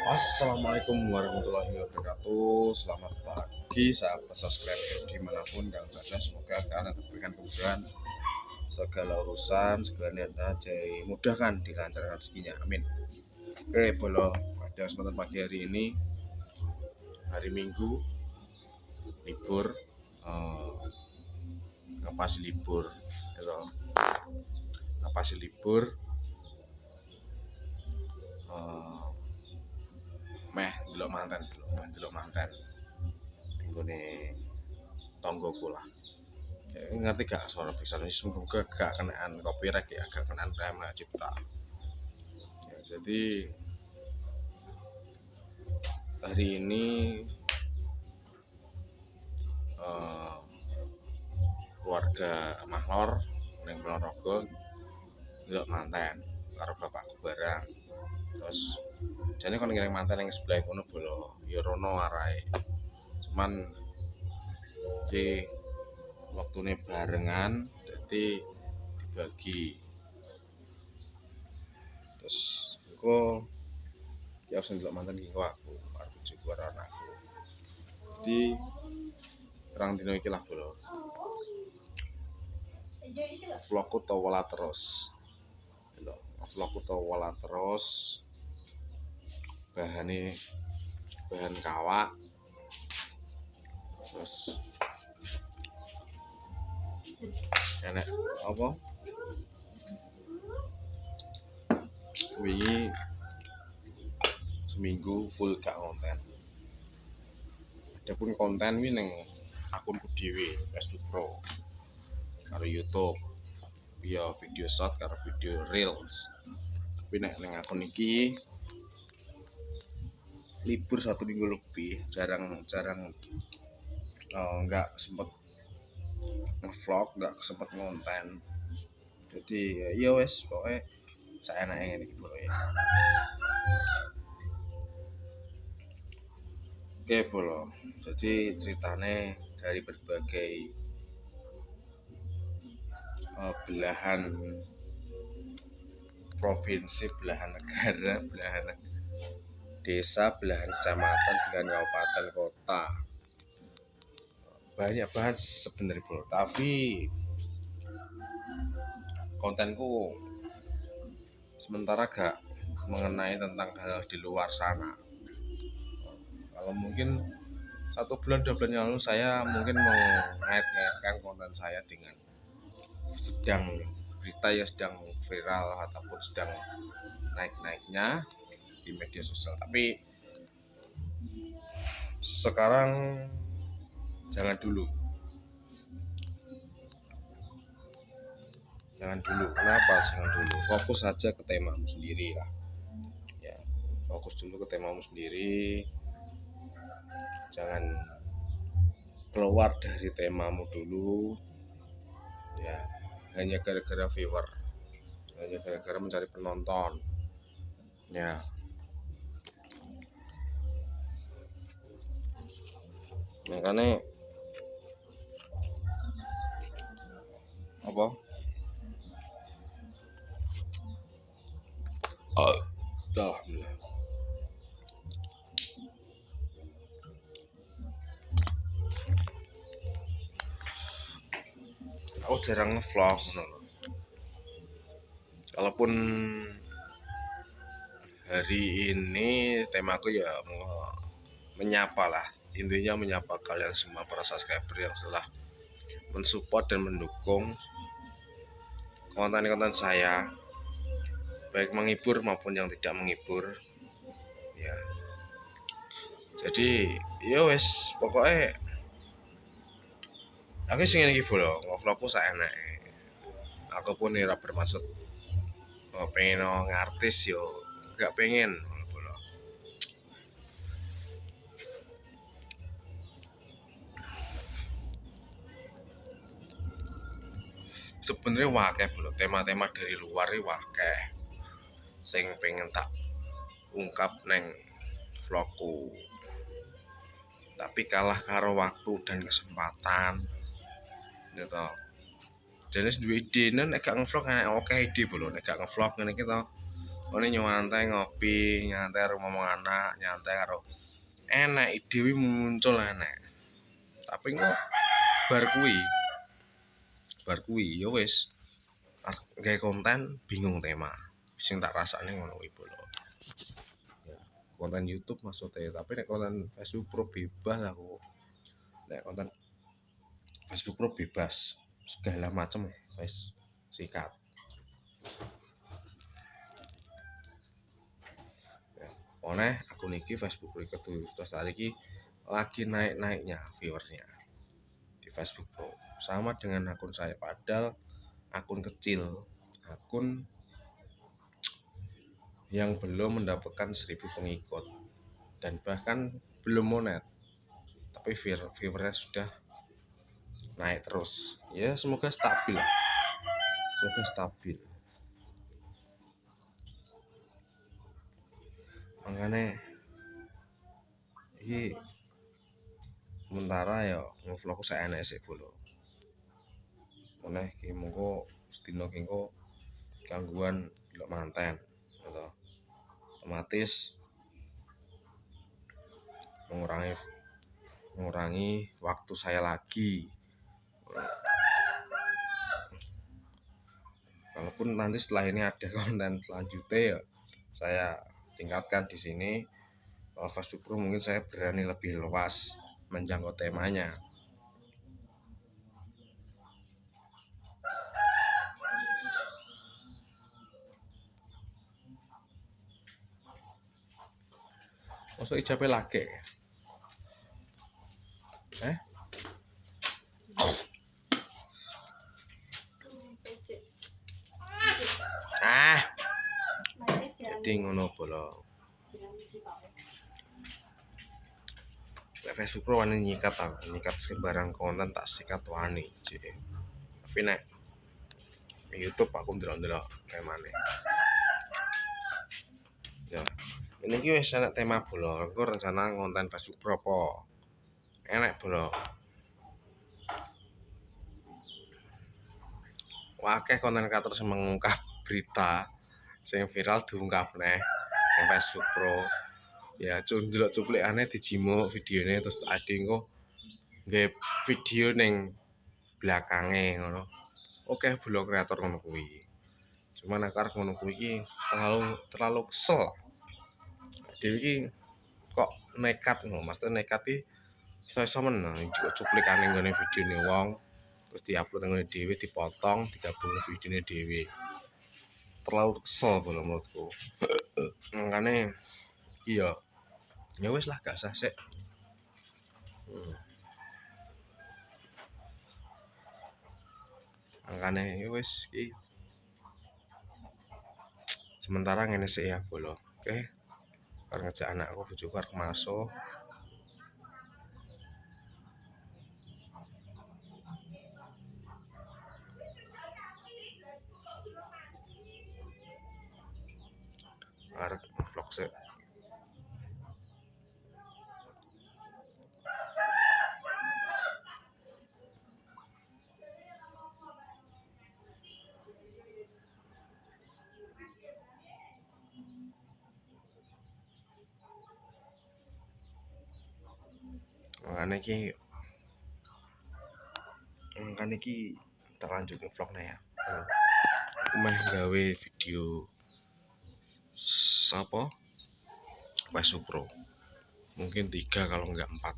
Assalamualaikum warahmatullahi wabarakatuh. Selamat pagi sahabat subscriber dimanapun kalian berada. Semoga kalian diberikan kemudahan segala urusan, segala niatnya dimudahkan, dilancarkan rezekinya. Amin. Oke, bolo pada kesempatan pagi hari ini, hari Minggu, libur, apa sih libur? Apa sih libur? Delok manten. Minggu nih tonggoku lah. Ngerti gak suara pisan ini? Semoga gak kenaan copyright ya, gak kenaan tema cipta ya. Jadi hari ini keluarga Mahlor neng Ponorogo ndelok manten karo bapakku barang. Terus jane kon ngiring manten yang sebelah kono bolo ya rono arahe. Cuman di waktune barengan jadi dibagi. Terus engko ya harus ndelok manten iki aku karo bojoku karo anakku. Jadi perang dino iki lah bolo. Vlogku tawala terus. Vlogku tawala terus. Bahan kawak. Terus enak apa? Wingi seminggu full gak konten. Adapun konten wi ning akunku dhewe Facebook Pro karo YouTube via video short karo video reels. Tapi nek ning akun iki libur 1 minggu lebih, jarang nggak sempet nge-vlog, nggak sempet ngonten. Jadi ya wes pokoknya saya enak ngene iki bolo ya. Oke bolo. Jadi ceritane dari berbagai belahan provinsi, belahan negara, belahan desa, belahan kecamatan, belahan kabupaten, kota. Banyak banget sebenarnya bro, tapi kontenku sementara gak mengenai tentang hal di luar sana. Kalau mungkin 1 bulan 2 bulan yang lalu saya mungkin mengait-ngaitkan konten saya dengan sedang berita yang sedang viral ataupun sedang naik-naiknya di media sosial. Tapi sekarang jangan dulu. Kenapa jangan dulu? Fokus saja ke temamu sendiri lah. Ya, fokus dulu ke temamu sendiri. Jangan keluar dari temamu dulu. Ya, hanya gara-gara viewer, hanya gara-gara mencari penonton. Ya. Makanya apa? Alhamdulillah. Aku jarang nge-vlog Kalaupun hari ini temaku ya menyapa lah. Intinya menyapa kalian semua para subscriber yang telah mensupport dan mendukung konten-konten saya, baik menghibur maupun yang tidak menghibur. Ya. Jadi, ya wes pokoknya aku sing ngene iki bolo, vlogku saenake. Aku pun ora bermaksud pengen ngartis yo, gak pengen bolo. Sebenarnya wakeh bolo, tema-tema dari luar iki wakeh sing pengen tak ungkap neng vlogku. Tapi kalah karo waktu dan kesempatan. Gitu. Jadi duwe ide nek gak nge-vlog enak oke ide bolo, nek gak nge-vlog ngene iki to. Ini nyantai ngopi, nyantai karo ngomong anak, nyantai karo enak ide muncul enak. Tapi kok bar kuwi ya wis gawe konten bingung tema. Sing tak rasane ngono kuwi lho. Ya, konten YouTube maksudnya, tapi nek konten Facebook Pro bebas aku. Nek konten Facebook Pro bebas segala macam wis sikat. Oleh akun iki Facebook Pro terus hari ini lagi naik-naiknya viewernya di Facebook Pro sama dengan akun saya, padahal akun kecil, akun yang belum mendapatkan 1000 pengikut dan bahkan belum monet, tapi viewernya sudah naik terus. Ya semoga stabil, makanya ini sementara ya ngevlog saya enak sih dulu. Oleh ki mongko sedina ki engko gangguan ndelok manten gitu. Otomatis mengurangi waktu saya lagi. Walaupun nanti setelah ini ada konten selanjutnya ya saya tingkatkan di sini. Kalau Facebook Pro mungkin saya berani lebih luas menjangkau temanya. Masuk ijabe lagi. Jadi ngono bolo. Facebook Pro wani nyikat sembarang konten tak sikat wani. Tapi nek YouTube aku ndelok-ndelok temane. Ya, ini ki wis enak tema bolo. Aku rencana konten Facebook Pro apa? Enak bolo. Wakeh konten kreator sing mengungkap berita sing viral diungkap neh ning Facebook Pro. Ya ndelok cuplikane dijimuk videone terus ade engko nggih video ning belakange ngono. Oke blog kreator ngono kuwi. Cuman nek arep ngono kuwi iki terlalu kesel. Dhewe iki kok nekat ngono, maksudnya nekat iki iso-iso men cuplikane nggone videone wong terus diupload nang dhewe dipotong digabung videone dhewe. Terlalu kesel kalau menurutku. Makanya iya ya wis lah gak sah sik. Makanya ya wis iki sementara ngene sik ya bolo. Oke. Karena ngejak anakku bojoku arep masuk. Arep vlog sik. Makanya iki tak lanjut vlognya ya. Aku meh gawe video Facebook Pro. Mungkin 3 kalau enggak 4.